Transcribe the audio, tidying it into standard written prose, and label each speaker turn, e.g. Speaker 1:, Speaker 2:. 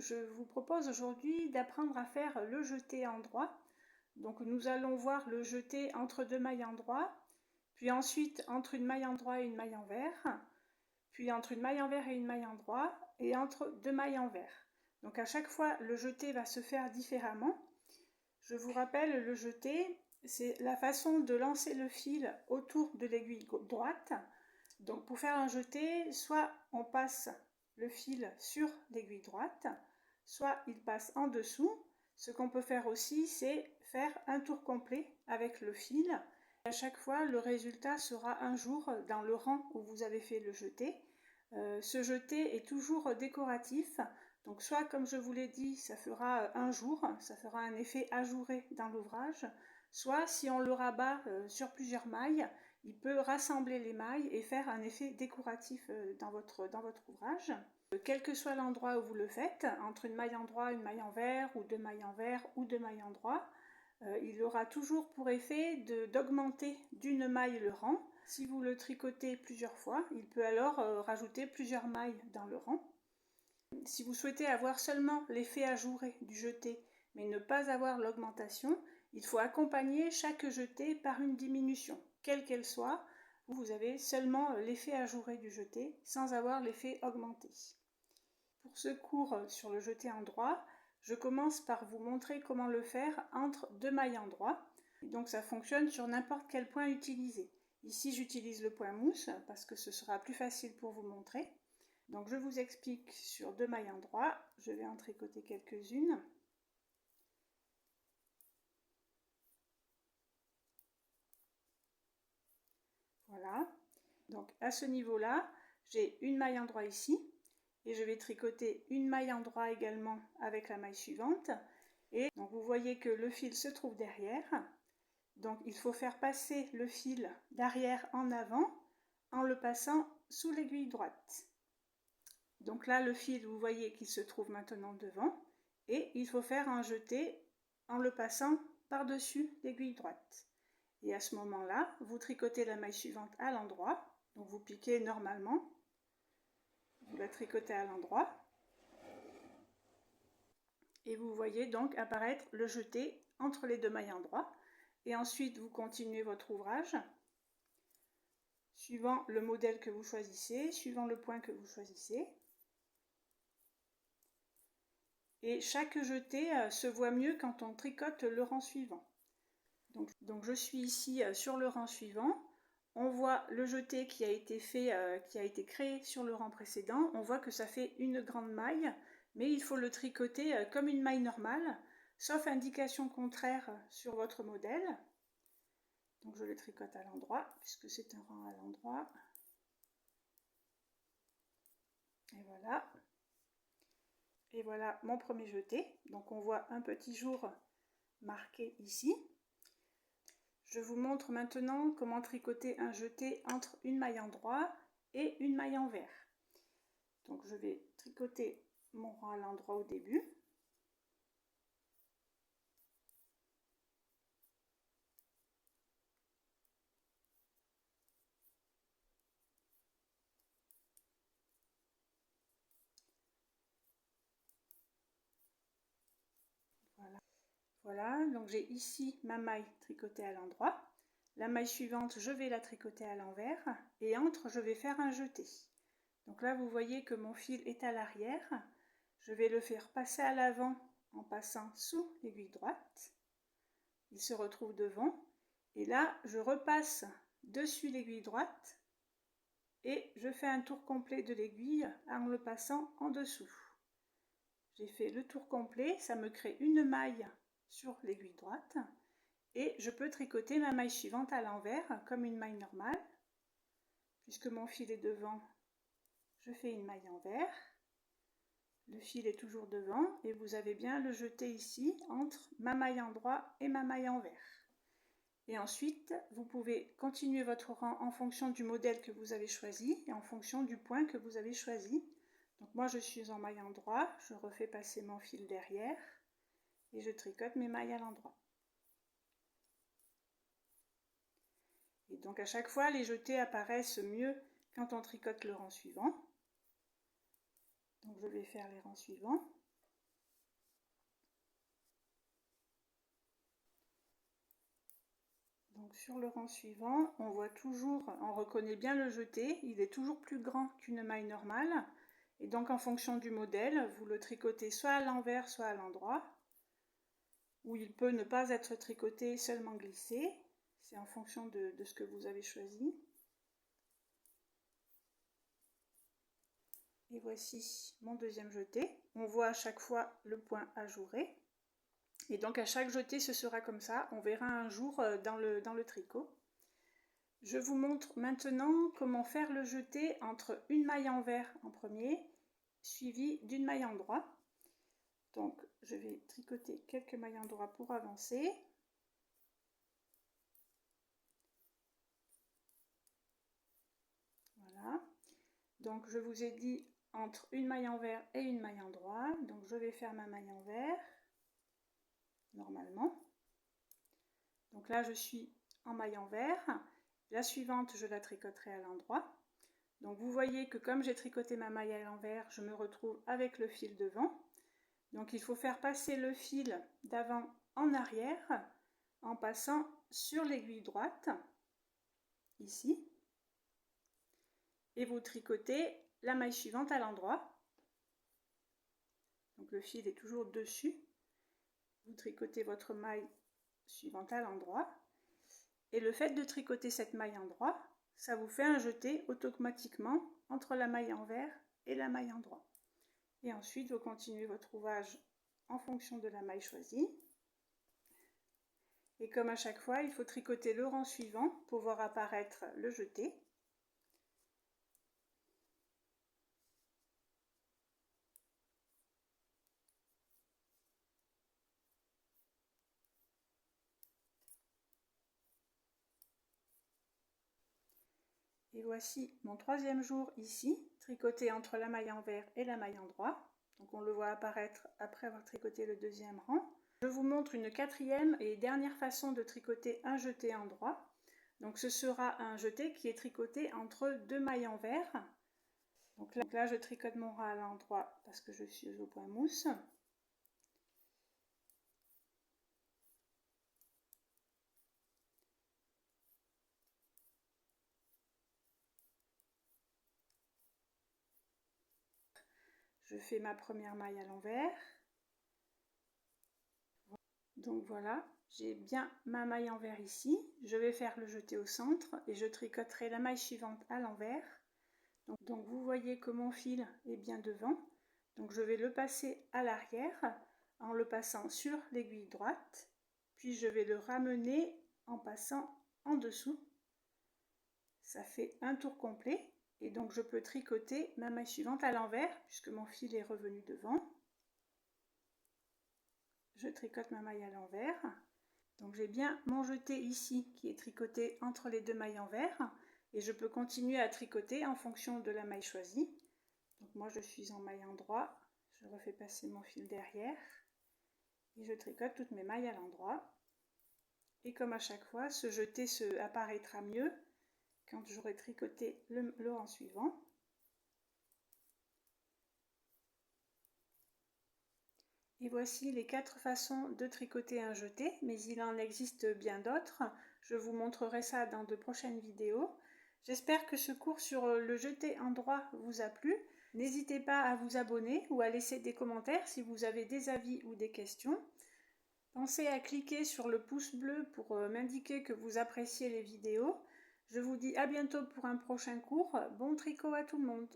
Speaker 1: Je vous propose aujourd'hui d'apprendre à faire le jeté endroit. Donc nous allons voir le jeté entre deux mailles endroit, puis ensuite entre une maille endroit et une maille envers, puis entre une maille envers et une maille endroit, et entre deux mailles envers. Donc à chaque fois, le jeté va se faire différemment. Je vous rappelle, le jeté, c'est la façon de lancer le fil autour de l'aiguille droite. Donc pour faire un jeté, soit on passe le fil sur l'aiguille droite, soit il passe en dessous. Ce qu'on peut faire aussi, c'est faire un tour complet avec le fil. À chaque fois, le résultat sera un jour dans le rang où vous avez fait le jeté. Ce jeté est toujours décoratif. Donc soit, comme je vous l'ai dit, ça fera un jour, ça fera un effet ajouré dans l'ouvrage. Soit, si on le rabat sur plusieurs mailles, il peut rassembler les mailles et faire un effet décoratif dans votre ouvrage. Quel que soit l'endroit où vous le faites, entre une maille endroit, une maille envers, ou deux mailles envers, ou deux mailles endroit, il aura toujours pour effet d'augmenter d'une maille le rang. Si vous le tricotez plusieurs fois, il peut alors rajouter plusieurs mailles dans le rang. Si vous souhaitez avoir seulement l'effet ajouré du jeté, mais ne pas avoir l'augmentation, il faut accompagner chaque jeté par une diminution, quelle qu'elle soit. Vous avez seulement l'effet ajouré du jeté sans avoir l'effet augmenté. Pour ce cours sur le jeté endroit, je commence par vous montrer comment le faire entre deux mailles endroit. Donc ça fonctionne sur n'importe quel point utilisé. Ici j'utilise le point mousse parce que ce sera plus facile pour vous montrer. Donc je vous explique sur deux mailles endroit. Je vais en tricoter quelques-unes. Voilà. Donc à ce niveau-là, j'ai une maille endroit ici. Et je vais tricoter une maille endroit également avec la maille suivante. Et donc vous voyez que le fil se trouve derrière. Donc il faut faire passer le fil d'arrière en avant en le passant sous l'aiguille droite. Donc là le fil, vous voyez qu'il se trouve maintenant devant et il faut faire un jeté en le passant par-dessus l'aiguille droite. Et à ce moment-là, vous tricotez la maille suivante à l'endroit. Donc vous piquez normalement. Vous la tricotez à l'endroit. Et vous voyez donc apparaître le jeté entre les deux mailles endroit. Et ensuite, vous continuez votre ouvrage suivant le modèle que vous choisissez, suivant le point que vous choisissez. Et chaque jeté se voit mieux quand on tricote le rang suivant. Donc je suis ici sur le rang suivant. On voit le jeté qui a été fait, qui a été créé sur le rang précédent. On voit que ça fait une grande maille, mais il faut le tricoter comme une maille normale, sauf indication contraire sur votre modèle. Donc je le tricote à l'endroit, puisque c'est un rang à l'endroit. Et voilà. Et voilà mon premier jeté. Donc on voit un petit jour marqué ici. Je vous montre maintenant comment tricoter un jeté entre une maille endroit et une maille envers. Donc je vais tricoter mon rang à l'endroit au début. Voilà, donc j'ai ici ma maille tricotée à l'endroit. La maille suivante, je vais la tricoter à l'envers et entre, je vais faire un jeté. Donc là, vous voyez que mon fil est à l'arrière. Je vais le faire passer à l'avant en passant sous l'aiguille droite. Il se retrouve devant. Et là, je repasse dessus l'aiguille droite et je fais un tour complet de l'aiguille en le passant en dessous. J'ai fait le tour complet, ça me crée une maille sur l'aiguille droite et je peux tricoter ma maille suivante à l'envers comme une maille normale. Puisque mon fil est devant, je fais une maille envers. Le fil est toujours devant et vous avez bien le jeté ici entre ma maille endroit et ma maille envers. Et ensuite, vous pouvez continuer votre rang en fonction du modèle que vous avez choisi et en fonction du point que vous avez choisi. Donc moi je suis en maille endroit, je refais passer mon fil derrière et je tricote mes mailles à l'endroit. Et donc à chaque fois, les jetés apparaissent mieux quand on tricote le rang suivant. Donc je vais faire les rangs suivants. Donc sur le rang suivant, on voit toujours, on reconnaît bien le jeté, il est toujours plus grand qu'une maille normale. Et donc en fonction du modèle, vous le tricotez soit à l'envers, soit à l'endroit. Ou il peut ne pas être tricoté, seulement glissé. C'est en fonction de ce que vous avez choisi. Et voici mon deuxième jeté. On voit à chaque fois le point ajouré. Et donc à chaque jeté, ce sera comme ça. On verra un jour dans le tricot. Je vous montre maintenant comment faire le jeté entre une maille envers en premier, suivi d'une maille en droit. Donc je vais tricoter quelques mailles en droit pour avancer. Voilà. Donc je vous ai dit entre une maille envers et une maille en droit. Donc je vais faire ma maille envers, normalement. Donc là je suis en maille envers. La suivante, je la tricoterai à l'endroit. Donc vous voyez que comme j'ai tricoté ma maille à l'envers, je me retrouve avec le fil devant. Donc il faut faire passer le fil d'avant en arrière en passant sur l'aiguille droite, ici. Et vous tricotez la maille suivante à l'endroit. Donc le fil est toujours dessus. Vous tricotez votre maille suivante à l'endroit. Et le fait de tricoter cette maille en droit, ça vous fait un jeté automatiquement entre la maille envers et la maille en droit. Et ensuite, vous continuez votre ouvrage en fonction de la maille choisie. Et comme à chaque fois, il faut tricoter le rang suivant pour voir apparaître le jeté. Et voici mon troisième jour ici, tricoté entre la maille envers et la maille en droit. Donc on le voit apparaître après avoir tricoté le deuxième rang. Je vous montre une quatrième et dernière façon de tricoter un jeté en droit. Donc ce sera un jeté qui est tricoté entre deux mailles envers. Donc là je tricote mon ras à l'endroit parce que je suis au point mousse. Je fais ma première maille à l'envers. Donc voilà, j'ai bien ma maille envers ici. Je vais faire le jeté au centre et je tricoterai la maille suivante à l'envers. Donc vous voyez que mon fil est bien devant. Donc je vais le passer à l'arrière en le passant sur l'aiguille droite. Puis je vais le ramener en passant en dessous. Ça fait un tour complet. Et donc je peux tricoter ma maille suivante à l'envers puisque mon fil est revenu devant. Je tricote ma maille à l'envers. Donc j'ai bien mon jeté ici qui est tricoté entre les deux mailles envers. Et je peux continuer à tricoter en fonction de la maille choisie. Donc moi je suis en maille en droit. Je refais passer mon fil derrière. Et je tricote toutes mes mailles à l'endroit. Et comme à chaque fois, ce jeté apparaîtra mieux quand j'aurai tricoté le rang suivant. Et voici les 4 façons de tricoter un jeté, mais il en existe bien d'autres. Je vous montrerai ça dans de prochaines vidéos. J'espère que ce cours sur le jeté en droit vous a plu. N'hésitez pas à vous abonner ou à laisser des commentaires si vous avez des avis ou des questions. Pensez à cliquer sur le pouce bleu pour m'indiquer que vous appréciez les vidéos. Je vous dis à bientôt pour un prochain cours. Bon tricot à tout le monde!